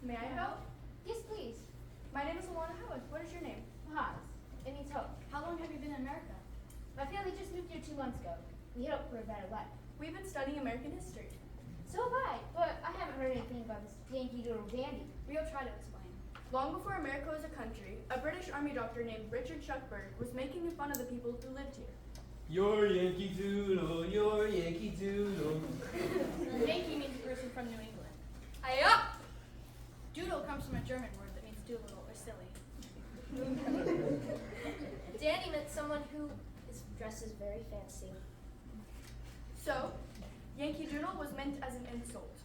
May I help? Yes, please. My name is Alana Howard. What is your name? Haas. It means hope. How long have you been in America? My family just moved here 2 months ago. We hope for a better life. We've been studying American history. So have I, but I haven't heard anything about this Yankee Doodle Dandy. We'll try to explain. Long before America was a country, a British Army doctor named Richard Shuckburgh was making fun of the people who lived here. Your Yankee Doodle, your Yankee Doodle. Yankee means a person from New England. Hi-up! Doodle comes from a German word that means doolittle or silly. Dandy meant someone who dresses very fancy. So, Yankee Doodle was meant as an insult.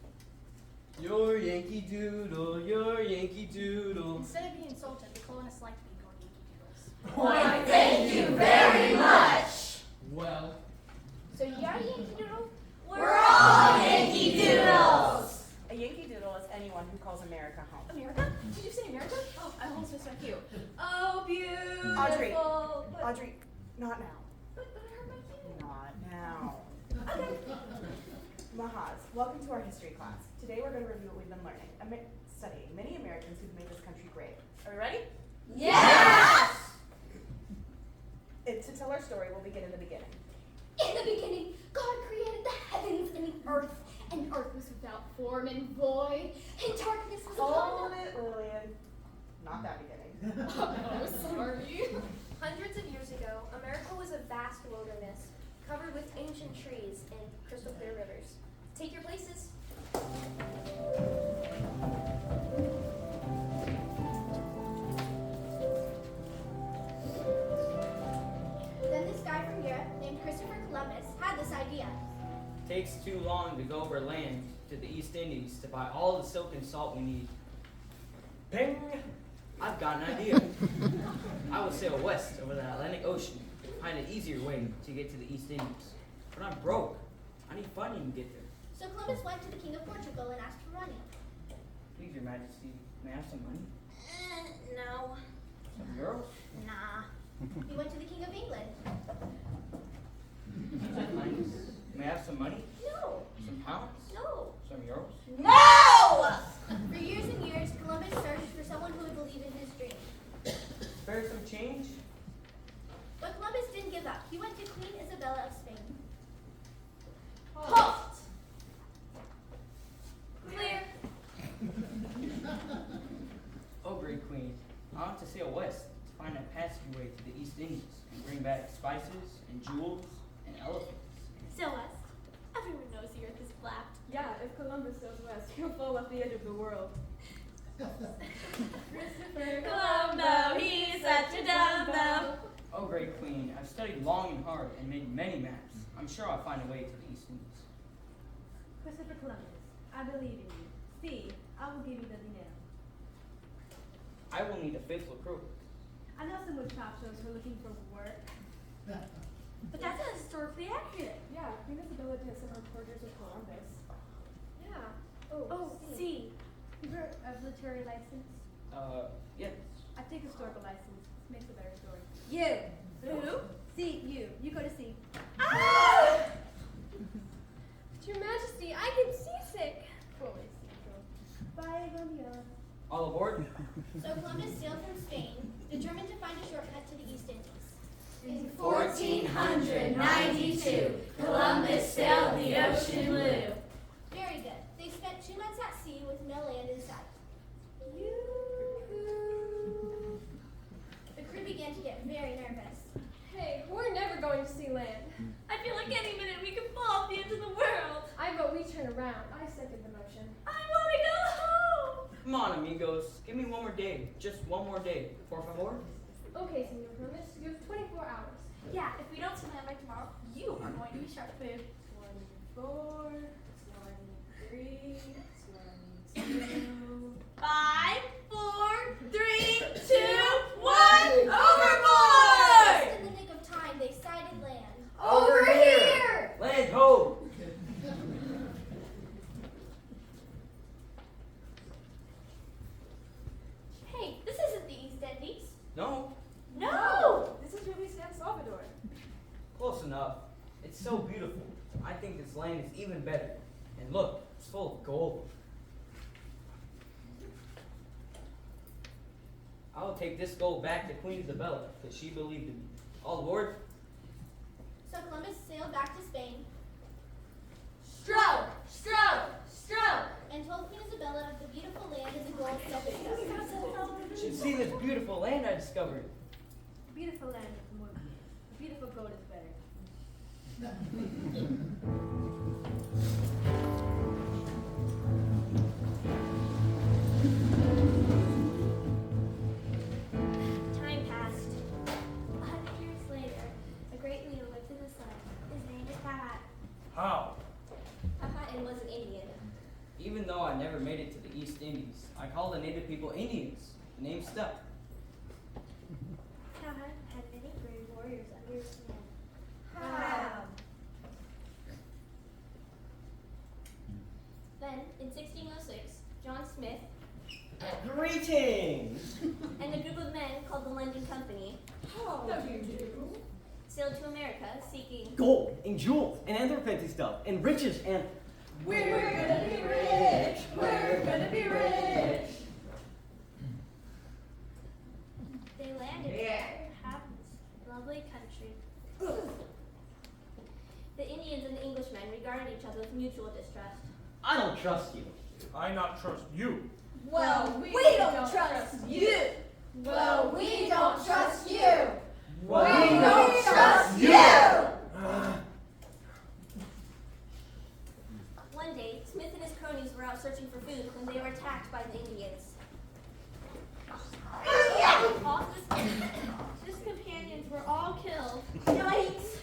Your Yankee Doodle, your Yankee Doodle. Instead of being insulted, the colonists liked being called Yankee Doodles. Why, thank you very much. Well, So you are a Yankee Doodle? We're all Yankee Doodles. A Yankee Doodle is anyone who calls America home. America? Did you say America? Oh, I almost missed my cue. Oh, beautiful. Audrey, not now. But I heard my cue. Not now. Mahaz, welcome to our history class. Today we're going to review what we've been learning, studying many Americans who've made this country great. Are we ready? Yes! To tell our story, we'll begin in the beginning. In the beginning, God created the heavens and the earth was without form and void, and darkness was Hold upon the... it, Lillian. Not that beginning. Oh, sorry. Hundreds of years ago, America was a vast wilderness, covered with ancient trees and crystal clear rivers. Take your places. Then this guy from Europe, named Christopher Columbus, had this idea. Takes too long to go over land to the East Indies to buy all the silk and salt we need. Ping! I've got an idea. I will sail west over the Atlantic Ocean to find an easier way to get to the East Indies. But I'm broke. I need funding to get there. So Columbus went to the king of Portugal and asked for money. Please, Your Majesty, may I have some money? No. Some euros? Nah. He went to the king of England. Please, Your Highness, may I have some money? No. Some pounds? No. Some euros? No! For years and years, Columbus searched for someone who would believe in his dream. Spare some change? But Columbus didn't give up. He went to Queen Isabella of Spain. Halt! Clear. Oh, great queen, I want to sail west to find a passageway to the East Indies and bring back spices and jewels and elephants. Sail west. Everyone knows the earth is flat. Yeah, if Columbus goes west, he'll fall off the edge of the world. Christopher Columbo, he's such a dumbo. Oh, great queen, I've studied long and hard and made many maps. I'm sure I'll find a way to the East Indies. Christopher Columbus, I believe in you. See, I will give you the dinero. I will need a faithful crew. I know some wood shop shows who are looking for work. But that's not historically accurate. Yeah, Queen Isabella did some reporters with Columbus. Yeah. Oh, see. You heard of literary license? Yes. I take historical license. Makes a better story. You. Who? See, you go to sea. Ah! Your Majesty, I get seasick. Fully central. Bye, bon dia. All aboard? So Columbus sailed from Spain, determined to find a shortcut to the East Indies. In 1492, Columbus sailed the ocean blue. Very good. They spent 2 months at sea with no land in sight. The crew began to get very nervous. Hey, we're never going to see land. I feel like any minute we could fall off the edge of the world. I vote we turn around. I second the motion. I want to go home. Come on, amigos. Give me one more day. Just one more day. Por favor? Okay, Senor Columbus, you have 24 hours. Yeah, if we don't see land by tomorrow, you are going to be shark food. 24, 23, 22. 5, 4, 3, 2, 1, Just overboard! in the nick of time, they sighted land. Over here! Land ho! Hey, this isn't the East Indies. No? No! This is really San Salvador. Close enough. It's so beautiful. I think this land is even better. And look, it's full of gold. I will take this gold back to Queen Isabella, because she believed in me. All aboard. So Columbus sailed back to Spain Stroke, stroke, stroke. and told Queen Isabella of the beautiful land and the gold stepping You should see this beautiful land I discovered. Beautiful land is more beautiful. Beautiful gold is better. Time passed. 100 years later, a great leader lived in the sun. His name is Pahat. How? Pahat was an Indian. Even though I never made it to the East Indies, I called the native people Indians. The name stuck. Pahat had many brave warriors under his command. How? Then, in 1606, John Smith Greetings! and a group of men called the London Company sailed to America seeking Gold and jewels and other fancy stuff and riches and We're gonna be rich. We're gonna be rich. They landed there, have this lovely country. The Indians and the Englishmen regarded each other with mutual distrust. I don't trust you. I not trust you. Well, we don't trust you. Well, we don't trust you. We don't trust you. One day, Smith and his cronies were out searching for food when they were attacked by the Indians. All his companions were all killed. Yikes!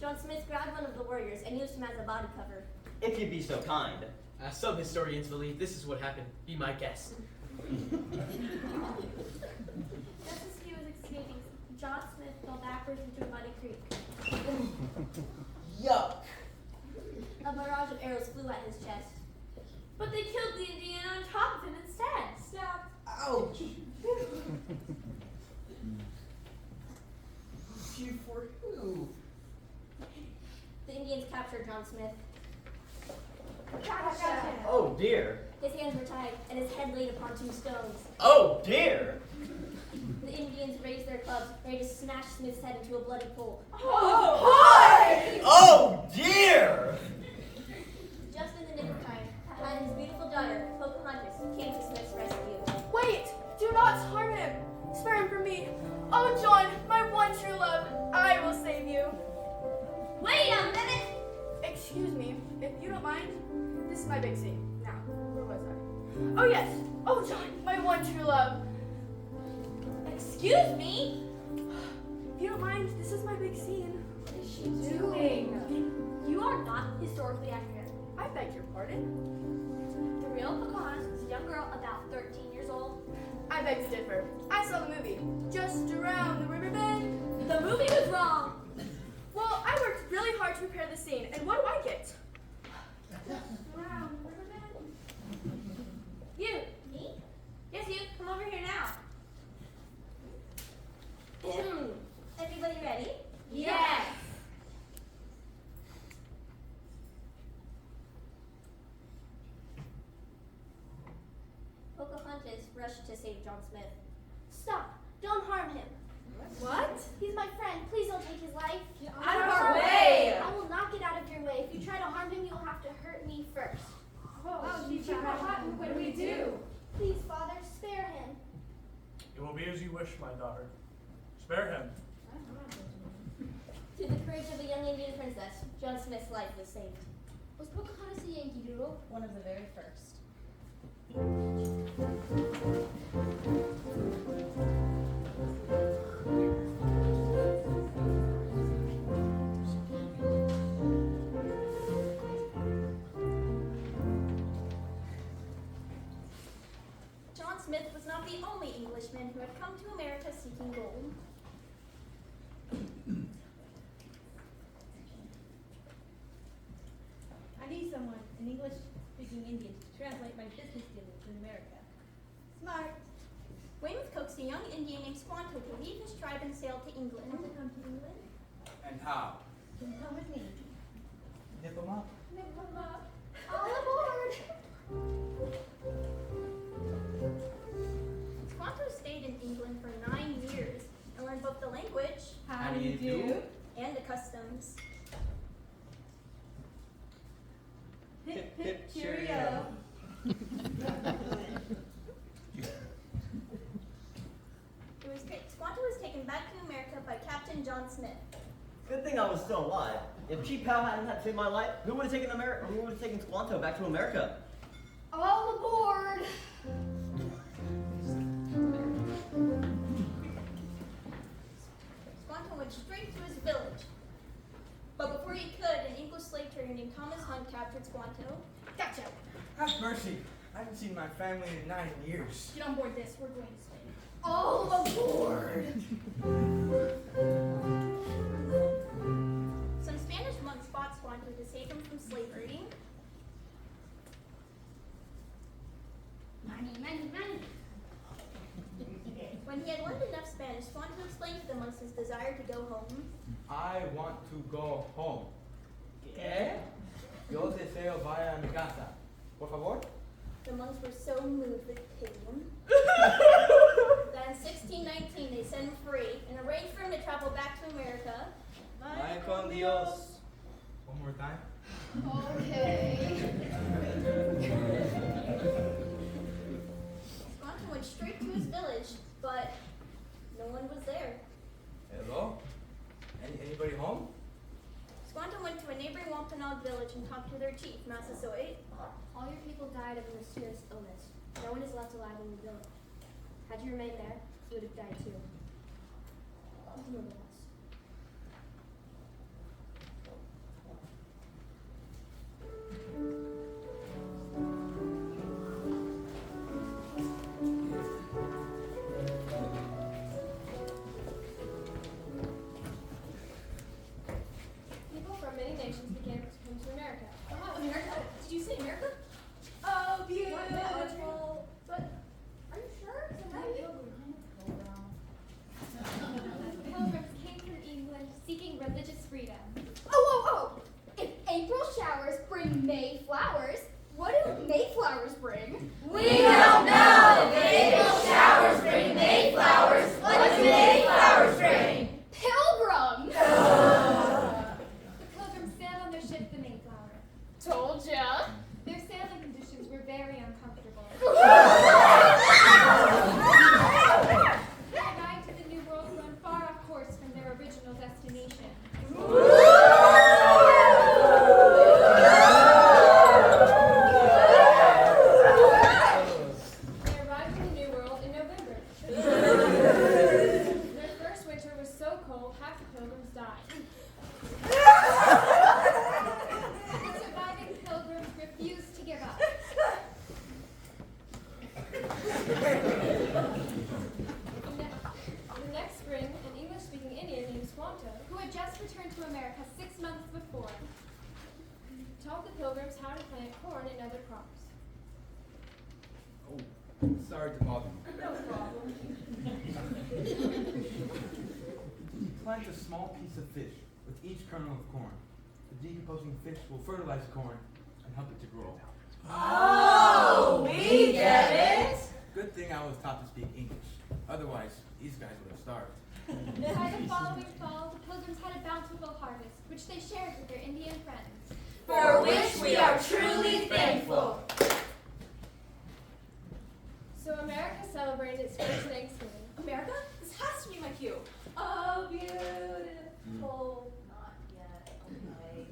John Smith grabbed one of the warriors and used him as a body cover. If you'd be so kind. Some historians believe this is what happened. Be my guest. Just as he was escaping, John Smith fell backwards into a muddy creek. Yuck. A barrage of arrows flew at his chest. But they killed the Indian on top of him instead. Stop. Ouch. You for who? The Indians captured John Smith. Oh dear. His hands were tied and his head laid upon 2 stones. Oh dear. The Indians raised their clubs, ready to smash Smith's head into a bloody pool. Oh dear. Just in the nick of time, Pahat and his beautiful daughter, Pocahontas, came to Smith's rescue. Wait! Do not harm him! Spare him from me! Oh, John, my one true love, I will save you. Wait a minute! Excuse me, if you don't mind, this is my big scene. Now, where was I? Oh, yes! Oh, John, my one true love. Excuse me? If you don't mind, this is my big scene. What is she doing? You are not historically accurate. I beg your pardon. The real Pocahontas was a young girl about 13 years old. I beg to differ. I saw the movie, Just Around the River Bend. The movie was wrong. Well, I worked really hard to prepare the scene, and what do I get? You. Me? Yes, you. Come over here now. Everybody ready? Yes. Pocahontas rushed to save John Smith. Stop! Don't harm him. What? He's my friend. Please don't take his life. Out of our way. I will not get out of your way. If you try to harm him, you will have to hurt me first. What do we do? Please, Father, spare him. It will be as you wish, my daughter. Spare him. Through the courage of a young Indian princess, John Smith's life was saved. Was Pocahontas a Yankee Doodle? One of the very first. John Smith was not the only Englishman who had come to America seeking gold. I need someone, an English-speaking Indian, to translate my business dealings in America. Smart. Weymouth coaxed a young Indian named Squanto to leave his tribe and sail to England. Want to come to England? And how? You can come with me. Nip him up. All aboard! Squanto stayed in the language How do you do? and the customs. Hip, hip, cheerio. It was great. Squanto was taken back to America by Captain John Smith. Good thing I was still alive. If Chief Powell hadn't had saved my life, who would have taken Squanto back to America? All aboard! Squanto went straight to his village. But before he could, an English slave trader named Thomas Hunt captured Squanto. Gotcha! Have mercy. I haven't seen my family in 9 years. Get on board this. We're going to Spain. All aboard! Some Spanish monks bought Squanto to save him from slavery. Money, money, money! When he had learned enough Spanish, Squanto explained to the monks his desire to go home. I want to go home. ¿Qué? Yo deseo vaya a mi casa. Por favor? The monks were so moved with pity that in 1619 they set him free and arranged for him to travel back to America. Ay, con Dios. One more time. Okay. Squanto went straight to his village, but no one was there. Hello? Anybody home? Squanto went to a neighboring Wampanoag village and talked to their chief, Massasoit. All your people died of a mysterious illness. No one is left alive in the village. Had you remained there, you would have died too. You can move with us. People from many nations began to come to America. Oh, America? Did you say America? Oh, beautiful. But, are you sure? Pilgrims came from England seeking religious freedom. Oh! If April showers bring May flowers, what do Mayflowers bring? We don't know if April showers bring Mayflowers. What do Mayflowers bring? Pilgrims! The pilgrims sailed on their ship, the Mayflower. Told ya. Their sailing conditions were very uncomfortable. Their guide to the New World run far off course from their original destination. They arrived in the New World in November. Their first winter was so cold, half the pilgrims died. The surviving pilgrims refused to give up. The next spring, an English-speaking Indian named Squanto, Who had just returned to America 6 months before. taught the pilgrims how to plant corn and other crops. Oh, sorry to bother you. No problem. Plant a small piece of fish with each kernel of corn. The decomposing fish will fertilize the corn and help it to grow. Oh, we get it. Good thing I was taught to speak English. Otherwise, these guys would have starved. By the following fall, the pilgrims had a bountiful harvest, which they shared with their Indian friends. For which we are truly thankful. So America celebrated its first Thanksgiving. America? This has to be my cue. Oh, beautiful. Not yet. Okay.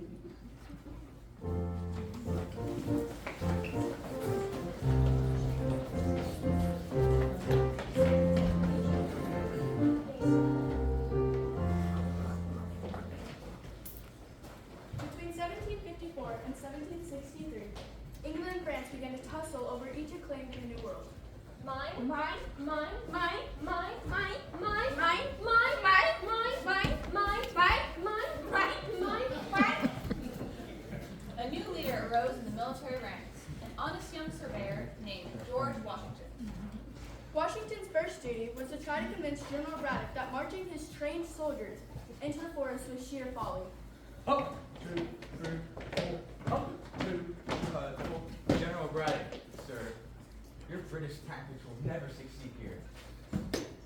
Between 1754 and 1763, England and France began to tussle over each a claim to the New World. Mine, Mine, mine, mine, mine, mine, mine, mine, mine, mine, mine, mine, mine, mine, mine. mine. A new leader arose in the military ranks, an honest young surveyor named George Washington. Washington's first duty was to try to convince General Braddock that marching his trained soldiers into the forest was sheer folly. Up, two, three, four. Up, two, General Braddock, sir. Your British tactics will never succeed here.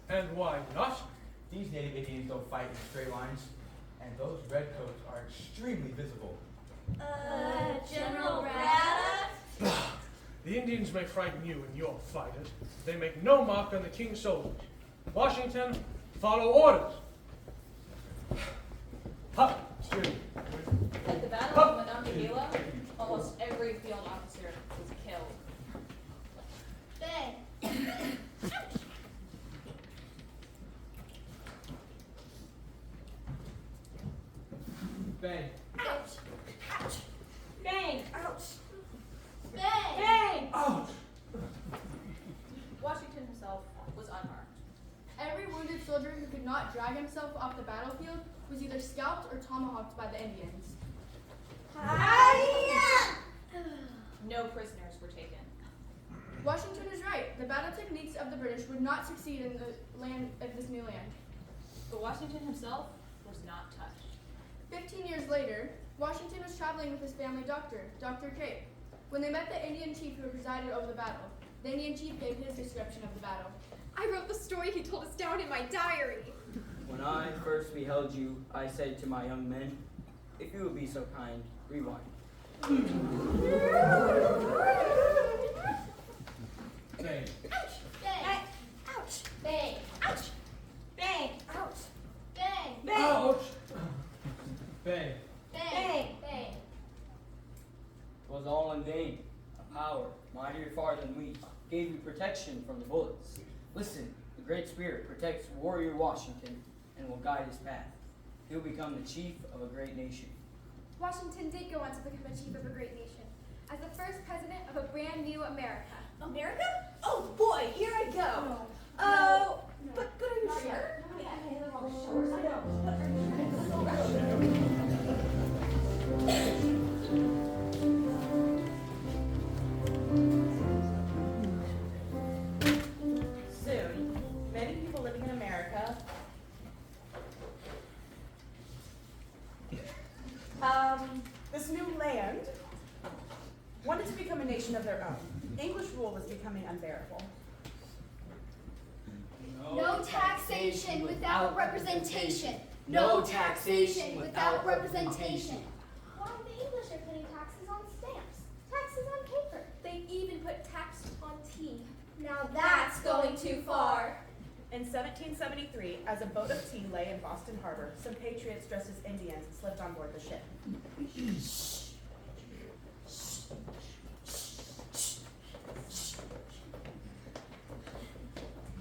And why not? These native Indians don't fight in straight lines, and those redcoats are extremely visible. General Braddock? The Indians may frighten you and your fighters. They make no mark on the king's soldiers. Washington, follow orders. Hup, steering. At the Battle of Monongahela, almost every field officer was killed. Bang. Bang. Ouch. Ouch. Bang! Ouch. Bang. Bang! Ouch! Washington himself was unharmed. Every wounded soldier who could not drag himself off the battlefield was either scalped or tomahawked by the Indians. No prisoners were taken. Washington is right. The battle techniques of the British would not succeed in the land of this new land. But Washington himself was not touched. 15 years later, Washington was traveling with his family doctor, Dr. Cape. When they met the Indian chief who presided over the battle, the Indian chief gave his description of the battle. I wrote the story he told us down in my diary. When I first beheld you, I said to my young men, if you would be so kind, rewind. Bang. Ouch. Bang. Ouch. Bang. Ouch. Bang. Ouch. Bang. Bang. Ouch. Bang. Bang. Bang. It was all in vain. A power, mightier far than we, gave you protection from the bullets. Listen, the Great Spirit protects warrior Washington and will guide his path. He'll become the chief of a great nation. Washington did go on to become a chief of a great nation, as the first president of a brand new America. America? Oh boy, here I go. Oh, but are you sure? Soon, many people living in America this new land wanted to become a nation of their own. English rule was becoming unbearable. No taxation without representation. No taxation without representation. Why, the English are putting taxes on stamps, taxes on paper. They even put tax on tea. Now that's going too far. In 1773, as a boat of tea lay in Boston Harbor, some patriots dressed as Indians slipped on board the ship.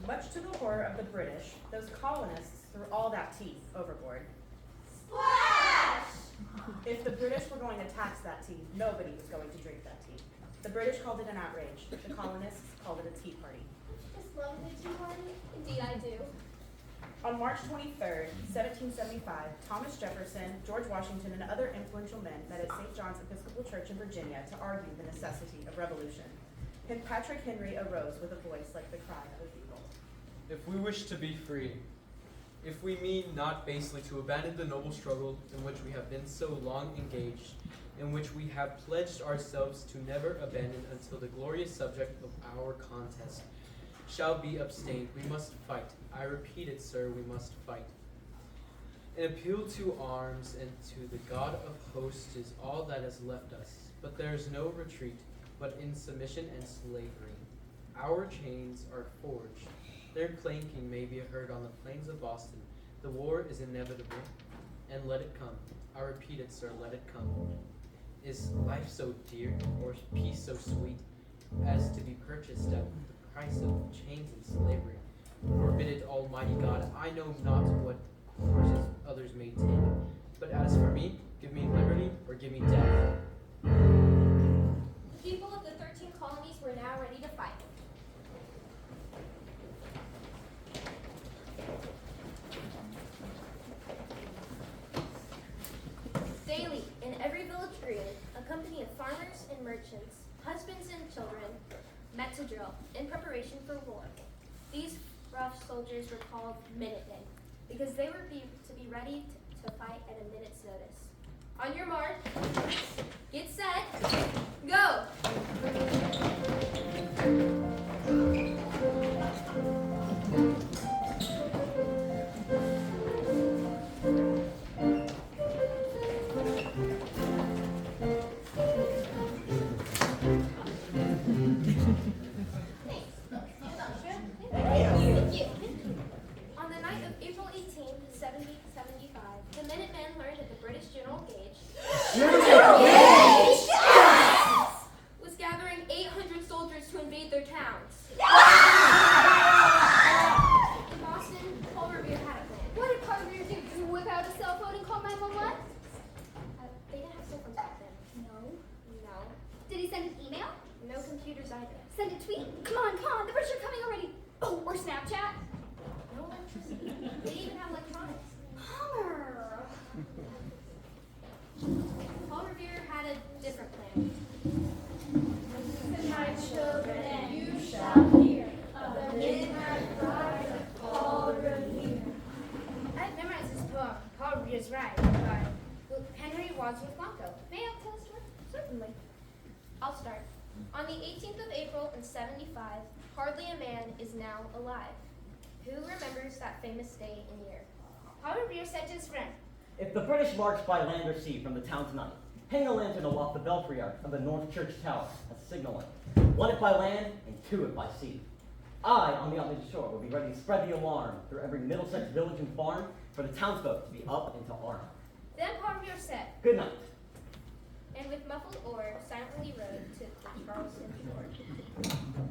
Much to the horror of the British, those colonists threw all that tea overboard. Splash! If the British were going to tax that tea, nobody was going to drink that tea. The British called it an outrage. The colonists called it a tea party. Just love the tea party. Indeed I do. On March 23rd, 1775, Thomas Jefferson, George Washington, and other influential men met at St. John's Episcopal Church in Virginia to argue the necessity of revolution. Patrick Henry arose with a voice like the cry of a beagle. If we wish to be free, if we mean not basely to abandon the noble struggle in which we have been so long engaged, in which we have pledged ourselves to never abandon until the glorious subject of our contest shall be obtained, we must fight. I repeat it, sir, we must fight. An appeal to arms and to the God of hosts is all that has left us, but there is no retreat but in submission and slavery. Our chains are forged. Their clanking may be heard on the plains of Boston. The war is inevitable, and let it come. I repeat it, sir, let it come. Is life so dear, or peace so sweet, as to be purchased at the price of chains and slavery? Forbid it, Almighty God. I know not what courses others may take, but as for me, give me liberty or give me death. The people of the 13 colonies were now ready to fight. Daily, in every village green, a company of farmers and merchants, husbands and children, met to drill in preparation for war. These rough soldiers were called Minutemen because they were to be ready to fight at a minute's notice. On your mark, get set, go! Come on, the British are coming already. Oh, or Snapchat. No electricity. They even have electronics. Hummer. Paul Revere had a different plan. My children, and you shall hear of the midnight ride of Paul Revere. I've memorized this poem, Paul Revere's Ride, by Henry Wadsworth Longfellow. May I tell a story? Certainly. I'll start. On the 18th of April in 75, hardly a man is now alive. Who remembers that famous day and year? Paul Revere said to his friend, If the British march by land or sea from the town tonight, hang a lantern aloft the belfry arch of the North Church Tower as signaling. One it by land and two it by sea. I, on the opposite shore, will be ready to spread the alarm through every Middlesex village and farm for the townsfolk to be up and to arm. Then Paul Revere said, Good night. and with muffled oar silently rowed to the Charleston shore.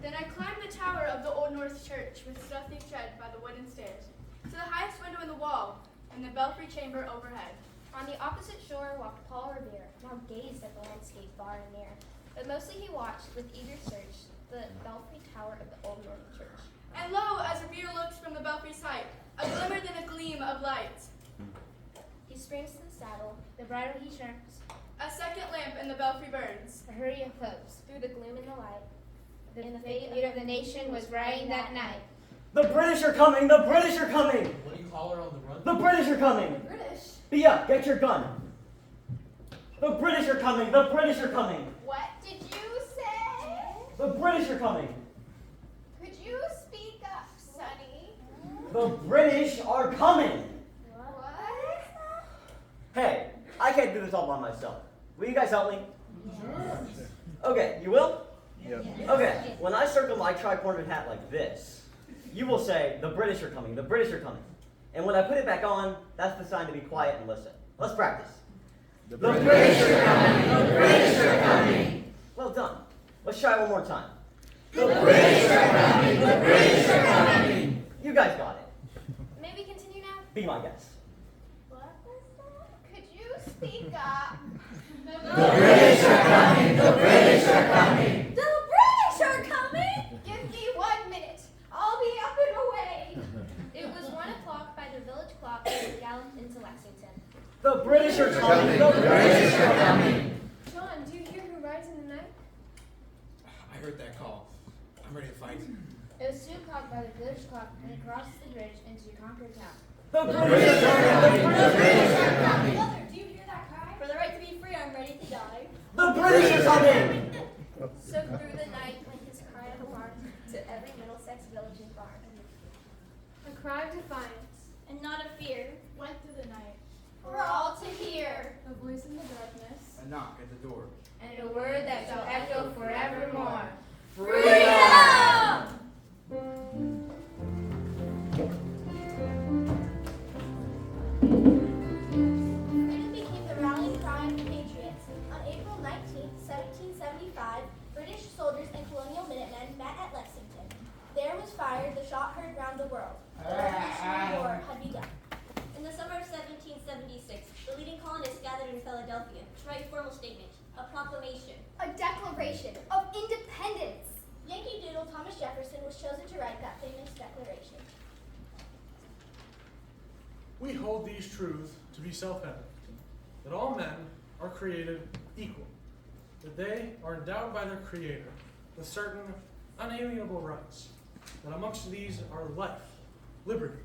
Then I climbed the tower of the Old North Church with stealthy tread by the wooden stairs, to the highest window in the wall, in the belfry chamber overhead. On the opposite shore walked Paul Revere, now gazed at the landscape far and near, but mostly he watched with eager search the belfry tower of the Old North Church. And lo, as Revere looks from the belfry's height, a glimmer then a gleam of light. He springs to the saddle, the bridle he shrimps, A second lamp in the belfry burns. a hurry of hooves. through the gloom and the light. The fate of the nation was riding that night. The British are coming! The British are coming! What do you call her on the run? The British are coming! British. Be up, get your gun. The British are coming! The British are coming! What did you say? The British are coming! Could you speak up, Sonny? The British are coming! What? Hey, I can't do this all by myself. Will you guys help me? Okay, you will? Okay, when I circle my tri-cornered hat like this, you will say, the British are coming, the British are coming. And when I put it back on, that's the sign to be quiet and listen. Let's practice. The British are coming, the British are coming. Well done. Let's try it one more time. The British are coming, the British are coming. You guys got it. May we continue now? Be my guest. What was that? Could you speak up? The British are coming, the British are coming. The British are coming? Give me 1 minute. I'll be up and away. It was 1 o'clock by the village clock as he galloped into Lexington. The British are coming, the British are coming. John, do you hear who rides in the night? I heard that call. I'm ready to fight. It was 2 o'clock by the village clock, and he crossed the bridge into Concord town. The British are coming, the British are coming. Mother, do you hear that cry? For the right to be free, I'm ready to die. The British are coming. So through the night went his cry of alarm to every Middlesex village and farm. A cry of defiance, and not of fear, went through the night. For all to hear. A voice in the darkness, A knock at the door. And a word that shall echo forevermore. Freedom! Freedom became the rallying cry of the patriots. On April 19, 1775, British soldiers and colonial Minutemen met at Lexington. There was fired the shot heard round the world. The Revolutionary War had begun. In the summer of 1776, the leading colonists gathered in Philadelphia to write a formal statement, a proclamation. A declaration of independence. Yankee Doodle Thomas Jefferson was chosen to write that famous declaration. We hold these truths to be self-evident, that all men are created equal, that they are endowed by their Creator with certain unalienable rights, that amongst these are life, liberty,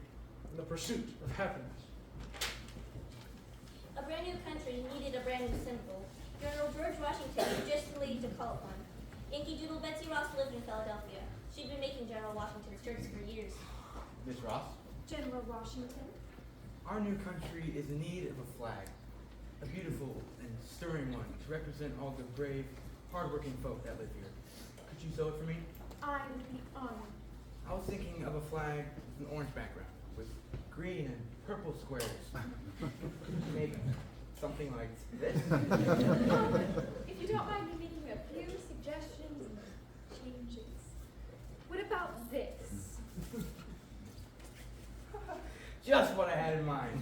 and the pursuit of happiness. A brand new country needed a brand new symbol. General George Washington was just the lady to call upon. Yankee Doodle Betsy Ross lived in Philadelphia. She'd been making General Washington's shirts for years. Miss Ross, General Washington. our new country is in need of a flag. A beautiful and stirring one to represent all the brave, hardworking folk that live here. Could you sew it for me? I would be honored. I was thinking of a flag with an orange background, with green and purple squares. Maybe something like this. If you don't mind me making a few suggestions and changes. What about this? Just what I had in mind.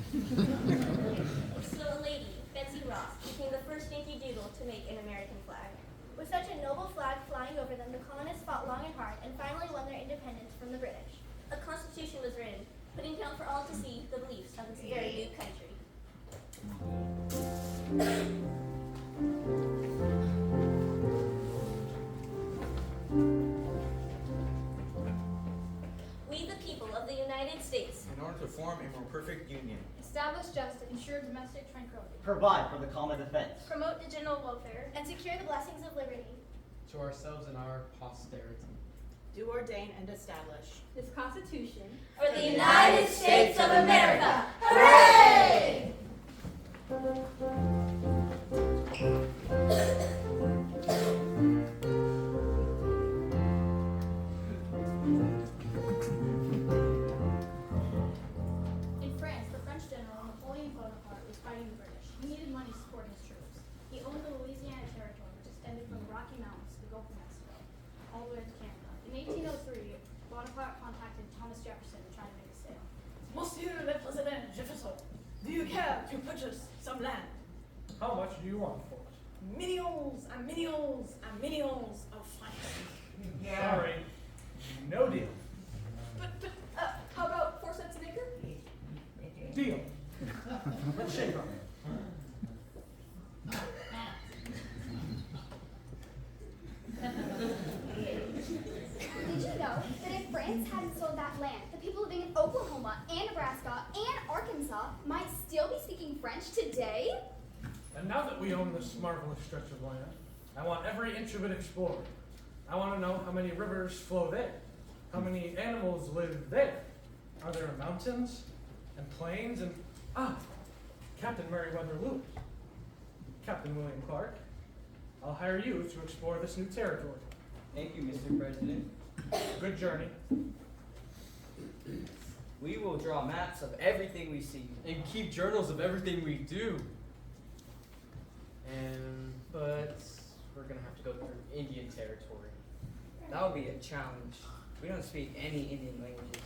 So a lady, Betsy Ross, became the first Yankee Doodle to make an American flag. With such a noble flag flying over them, the colonists fought long and hard and Constitution was written, putting down for all to see the beliefs of this very new country. We, the people of the United States, In order to form a more perfect union. Establish justice, ensure domestic tranquility. Provide for the common defense. promote the general welfare, And secure the blessings of liberty. To ourselves and our posterity. Do ordain and establish. This Constitution for the United States of America. Hooray! In France, the French general Napoleon Bonaparte was fighting the British. He needed money to support his troops. He owned the Louisiana Territory, which extended from the Rocky Mountains to the Gulf of Mexico, all the way to Canada. In 1803, Bonaparte contacted Thomas Jefferson to try to make a sale. Monsieur le Président Jefferson, do you care to purchase some land? How much do you want for it? Millions and millions and millions of francs. Sorry, no deal. But how about 4 cents an acre? Deal. Let's shake on it. Did you know that if France hadn't sold that land, the people living in Oklahoma and Nebraska and Arkansas might still be speaking French today? And now that we own this marvelous stretch of land, I want every inch of it explored. I want to know how many rivers flow there, how many animals live there. Are there mountains and plains and Captain Meriwether Lewis, Captain William Clark, I'll hire you to explore this new territory. Thank you, Mr. President. Good journey. We will draw maps of everything we see. And keep journals of everything we do. But we're gonna have to go through Indian territory. That would be a challenge. We don't speak any Indian languages.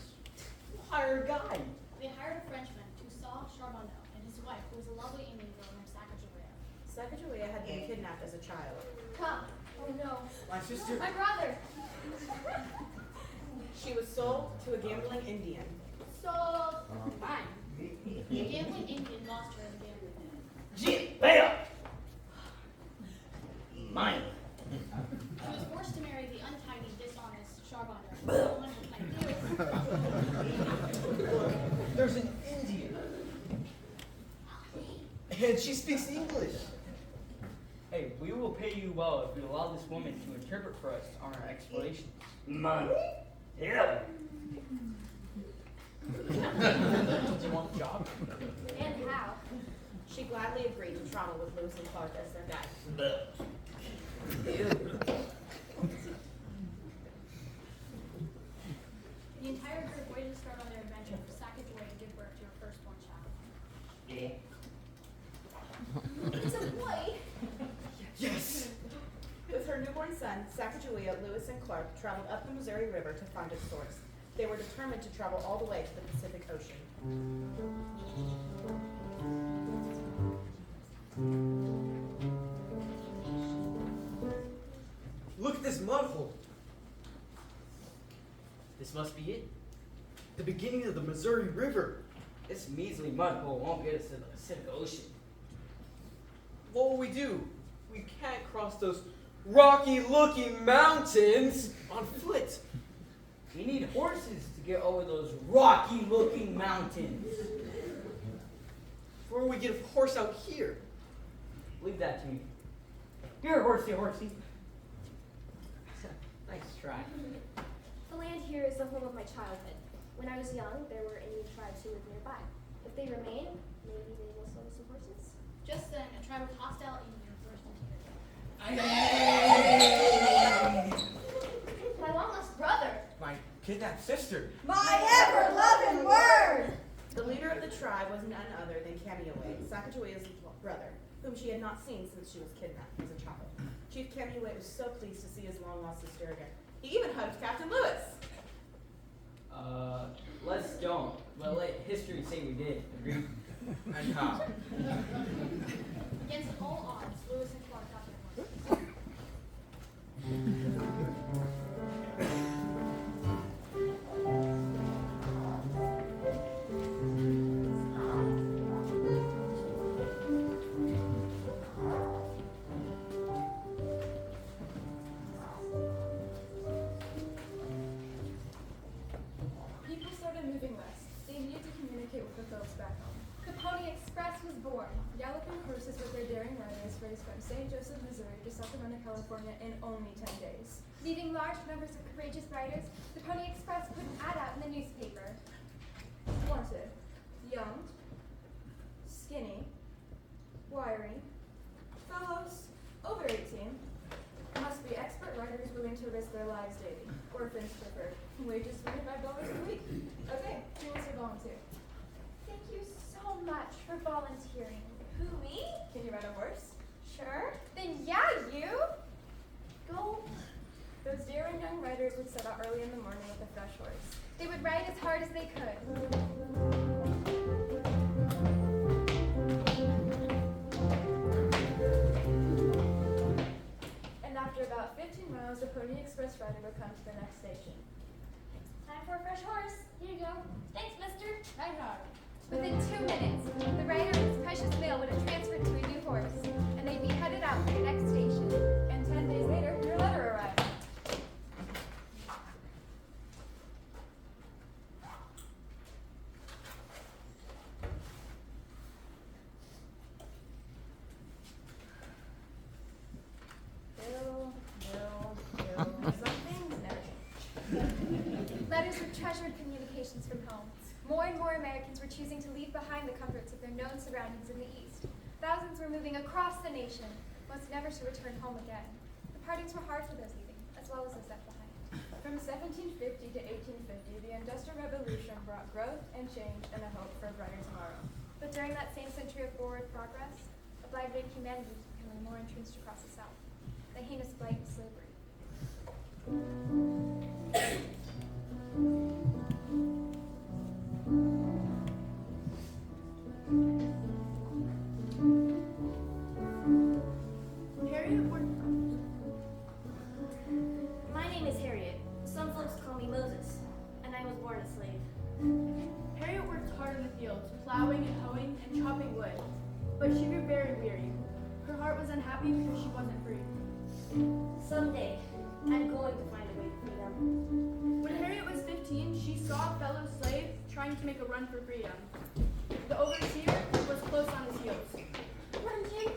We'll hire a guide. They hired a Frenchman, Toussaint Charbonneau, and his wife, who was a lovely Indian girl named Sacagawea. Sacagawea had been kidnapped as a child. Come. Oh no. My sister. My brother. She was sold to a gambling Indian. Sold. Fine. The gambling Indian lost her in the gambling man. Jim, pay up! Mine. She was forced to marry the untidy, dishonest Charbonneau, the one with my There's an Indian. And she speaks English. Hey, we will pay you well if you allow this woman to interpret for us on our explorations. Money. Yeah. Do you want the job? and how. She gladly agreed to travel with Lewis and Clark as their guide. The entire group waited to start on their adventure for Sacagawea to give birth to her firstborn child. It's a boy. Yes. With her newborn son, Sacagawea, Lewis, and Clark traveled up the Missouri River to find its source. They were determined to travel all the way to the Pacific Ocean. Look at this mud hole. This must be it. The beginning of the Missouri River. This measly mud hole won't get us to the Pacific Ocean. What will we do? We can't cross those rocky-looking mountains on foot. We need horses to get over those rocky-looking mountains. Where will we get a horse out here? Leave that to me. Here, horsey, horsey. Nice try. The land here is the home of my childhood. When I was young, there were Indian tribes who lived nearby. If they remain, maybe they will sell me some horses. Just then, a tribe of hostile Indians burst into their camp. My long-lost brother. My kidnapped sister. My ever-loving word. The leader of the tribe was none other than Camuway, Sacagawea's brother, whom she had not seen since she was kidnapped as a child. Chief Camuway was so pleased to see his long-lost sister again. He even hugged Captain Lewis. Let's don't. But let history say we did. Agreed? And how? Against all odds, Lewis and Clark got their horses. down to California in only 10 days. Leaving large numbers of courageous riders, the Pony Express put an ad out in the newspaper. Wanted, young, skinny, wiry, fellows over 18, must be expert riders willing to risk their lives daily, orphans preferred, wages $25 a week. Okay, who wants to volunteer? Thank you so much for volunteering. Who, me? Can you ride a horse? Sure. Then yeah, you. Go. Those daring young riders would set out early in the morning with a fresh horse. They would ride as hard as they could. And after about 15 miles, the Pony Express rider would come to the next station. Time for a fresh horse. Here you go. Thanks, mister. Ride hard. Within 2 minutes, the rider and his precious mail would have transferred to a new horse, and they'd be headed out for the next station. And 10 days later, your letter arrived. Something's never. Letters were treasured communications from home. More and more Americans were choosing to leave behind the comforts of their known surroundings in the East. Thousands were moving across the nation, most never to return home again. The partings were hard for those leaving, as well as those left behind. From 1750 to 1850, the Industrial Revolution brought growth and change and a hope for a brighter tomorrow. But during that same century of forward progress, a blight of inhumanity was becoming more entrenched across the South. The heinous blight of slavery. My name is Harriet. Some folks call me Moses, and I was born a slave. Harriet worked hard in the fields, plowing and hoeing and chopping wood. But she grew very weary. Her heart was unhappy because she wasn't free. Someday, I'm going to find a way to freedom. When Harriet was 15, she saw a fellow slave trying to make a run for freedom. The overseer was close on his heels. Run, Jake!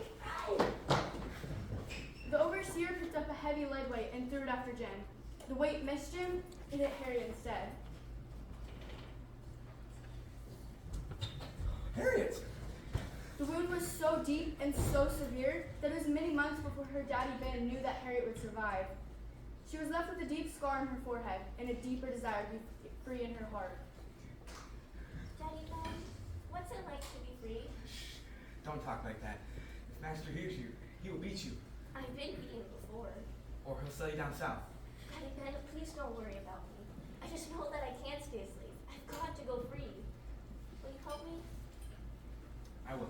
The overseer picked up a heavy lead weight and threw it after Jen. The weight missed Jim, it hit Harriet instead. Harriet! The wound was so deep and so severe that it was many months before her daddy Ben knew that Harriet would survive. She was left with a deep scar on her forehead and a deeper desire to be free in her heart. Daddy Ben, what's it like to be free? Shh, don't talk like that. If Master hears you, he will beat you. I've been beaten before. Or he'll sell you down south. Daddy Ben, please don't worry about me. I just know that I can't stay a slave. I've got to go free. Will you help me? I will.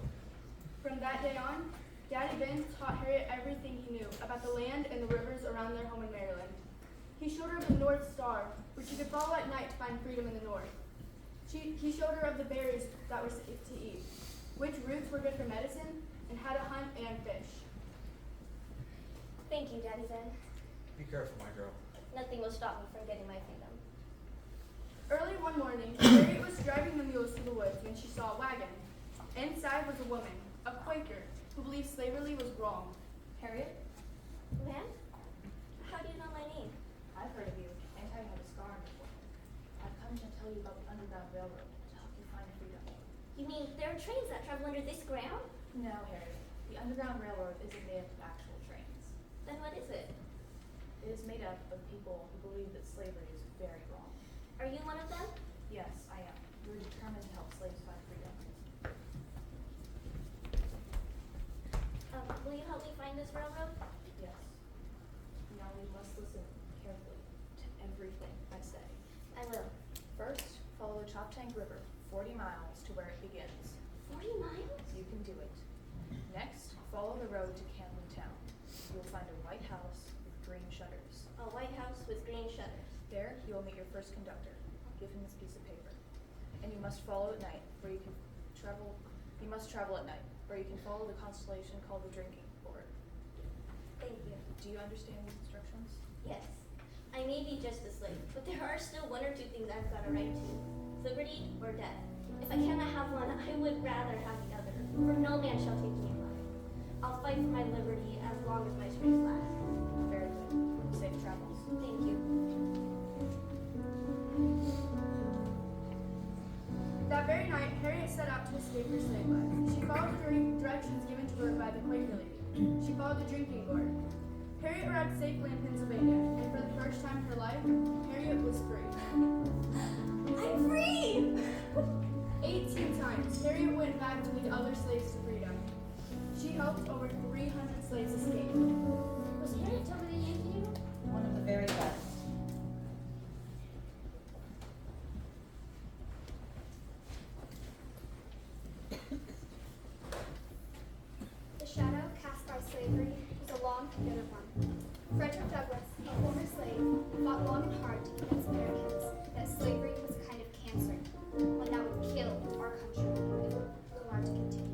From that day on, Daddy Ben taught Harriet everything he knew about the land and the rivers around their home in Maryland. He showed her the North Star, which she could follow at night to find freedom in the north. He showed her of the berries that were safe to eat, which roots were good for medicine, and how to hunt and fish. Thank you, Daddy Ben. Be careful, my girl. Nothing will stop me from getting my freedom. Early one morning, Harriet was driving the mules through the woods when she saw a wagon. Inside was a woman, a Quaker, who believed slavery was wrong. Harriet? Ma'am? How do you know my name? I've heard of you, and I have a scar on your forehead. I've come to tell you about the Underground Railroad to help you find freedom. You mean there are trains that travel under this ground? No, Harriet. The Underground Railroad isn't made up of actual trains. Then what is it? It is made up of people who believe that slavery is very wrong. Are you one of them? Yes, I am. We're determined to help slaves find freedom. Will you help me find this railroad? Yes. Now we must listen carefully to everything I say. I will. First, follow the Choptank River 40 miles to where it begins. 40 miles? You can do it. Next, follow the road to Camden Town. You will find a white house with green shutters. A white house with green shutters. There, you will meet your first conductor. Give him this piece of paper. And you must follow at night, where you can travel. You must travel at night, where you can follow the constellation called the Drinking Board. Thank you. Do you understand these instructions? Yes. I may be just a slave, but there are still one or two things I've got a right to. Liberty or death. If I cannot have one, I would rather have the other, for no man shall take me alive. I'll fight for my liberty as long as my strength lasts. Very good. Safe travels. Thank you. That very night, Harriet set out to escape her slave life. She followed the directions given to her by the Quaker lady. She followed the drinking gourd. Harriet arrived safely in Pennsylvania, and for the first time in her life, Harriet was free. I'm free! 18 times, Harriet went back to lead other slaves to freedom. She helped over 300 slaves escape. Was Harriet Tubman a Yankee? One of the very best. The shadow cast by slavery was a long and bitter one. Frederick Douglass, a former slave, fought long and hard to convince Americans that slavery was a kind of cancer, one that would kill our country if it allowed to continue.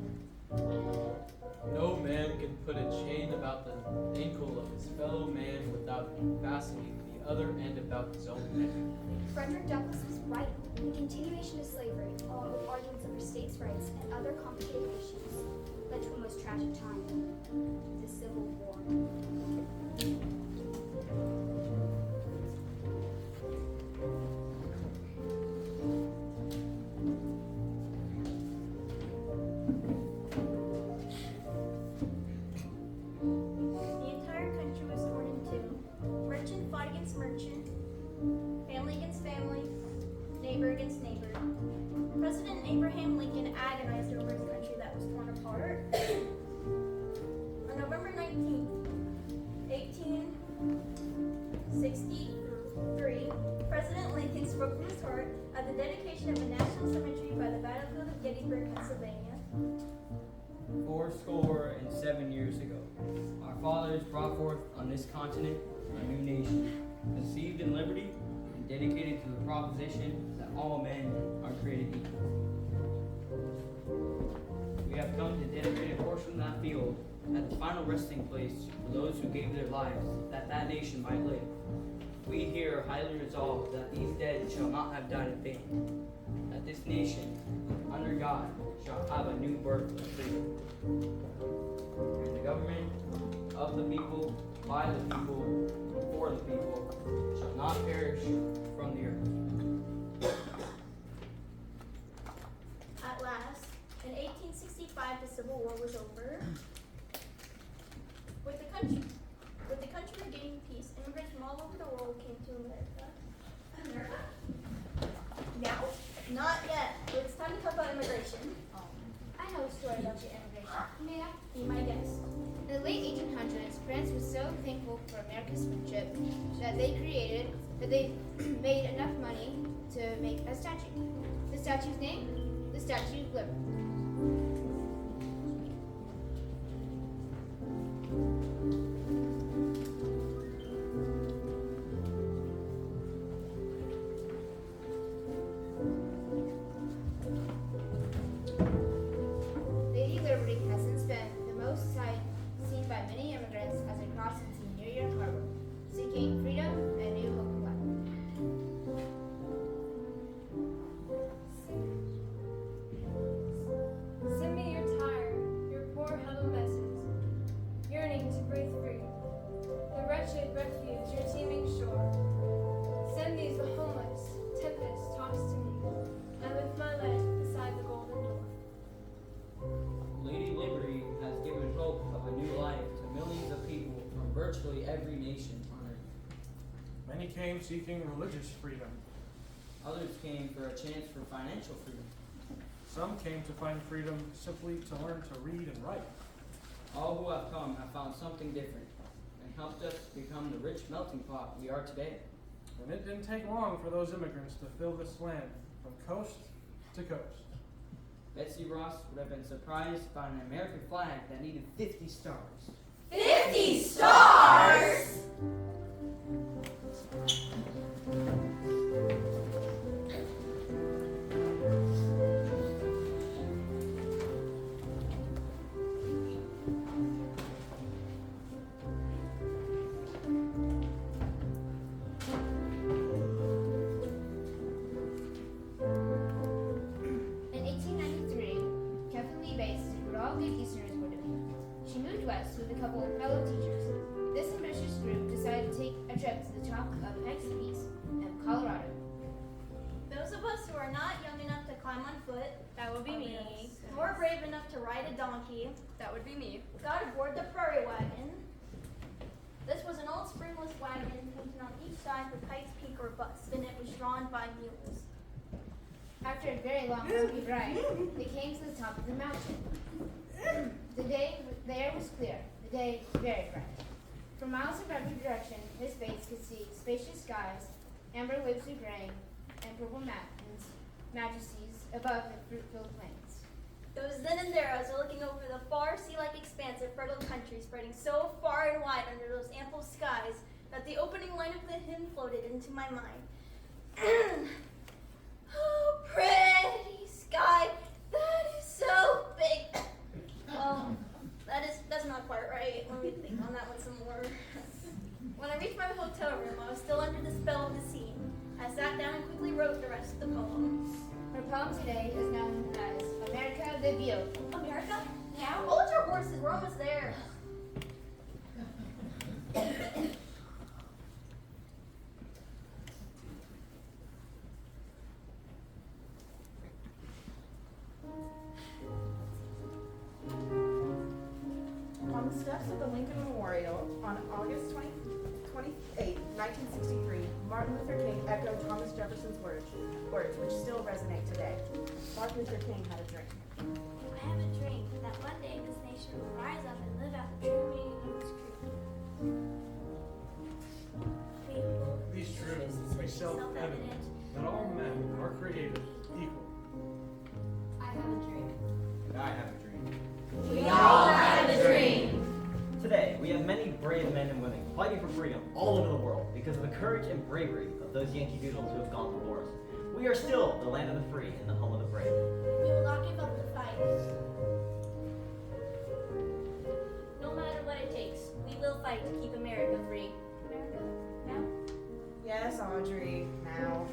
No man can put a chain about the ankle of his fellow man without fastening the other end about his own neck. Frederick Douglass was right. The continuation of slavery, along with arguments over states' rights and other complicated issues, led to a most tragic time, the Civil War. The entire country was torn in two. Merchant fought against merchant, family against family, neighbor against neighbor. President Abraham Lincoln agonized over his country that was torn apart. On November 19th, 1863, President Lincoln spoke from his heart at the dedication of a national cemetery by the battlefield of Gettysburg, Pennsylvania. 87 years ago, our fathers brought forth on this continent a new nation, conceived in liberty and dedicated to the proposition that all men are created equal. We have come to dedicate a portion of that field as the final resting place for those who gave their lives that that nation might live. We here are highly resolved that these dead shall not have died in vain, that this nation, under God, shall have a new birth of freedom. And the government of the people, by the people, and for the people, shall not perish from the earth. At last, in 1865, the Civil War was over. With the country regaining peace, immigrants from all over the world came to America. America? Now? Not yet. But it's time to talk about immigration. I know a story about your immigration. May I? Be my guest. In the late 1800s, France was so thankful for America's friendship that they made enough money to make a statue. The statue's name? The Statue of Liberty. Lady Liberty has since been the most seen by many immigrants as they cross into New York Harbor, seeking freedom and new hope of life. Send me your tired, your poor huddled messes, yearning to breathe free. The wretched refuge, your teeming shore. Send these the homeless, tempest tossed to me. I lift my leg beside the golden door. Lady Liberty has given hope of a new life to millions of people from virtually every nation on earth. Many came seeking religious freedom. Others came for a chance for financial freedom. Some came to find freedom simply to learn to read and write. All who have come have found something different and helped us become the rich melting pot we are today. And it didn't take long for those immigrants to fill this land from coast to coast. Betsy Ross would have been surprised by an American flag that needed 50 stars. 50 stars? In 1893, carefully based what all good Easterners would have been. She moved would be me. More brave enough to ride a donkey. That would be me. Got aboard the prairie wagon. This was an old springless wagon painted on each side with Pikes Peak or bust, and it was drawn by mules. After a very long bumpy ride, they came to the top of the mountain. The air was clear, the day very bright. For miles in every direction, his face could see spacious skies, amber waves of grain, and purple mountains, majesties above the fruit-filled plains. It was then and there I was looking over the far sea-like expanse of fertile country spreading so far and wide under those ample skies that the opening line of the hymn floated into my mind. Oh, pretty sky, that is so big. Well, that's not quite right. Let me think on that one some more. When I reached my hotel room, I was still under the spell of the scene. I sat down and quickly wrote the rest of the poem. Her poem today is known as America the Beautiful. America? Now? Hold your horses, we're almost there. On the steps of the Lincoln Memorial on August 28, 1963, Martin Luther King echoed Thomas Jefferson's words, which still resonate today. Martin Luther King had a dream. I have a dream that one day this nation will rise up and live out the true meaning of its creed. These truths be self-evident, that all men are created equal. I have a dream. And I have a dream. We all have a dream. Today, we have many brave men and women fighting for freedom all over the world because of the courage and bravery of those Yankee Doodles who have gone before us. We are still the land of the free and the home of the brave. We will not give up the fight. No matter what it takes, we will fight to keep America free. America, now? Yes, Audrey, now.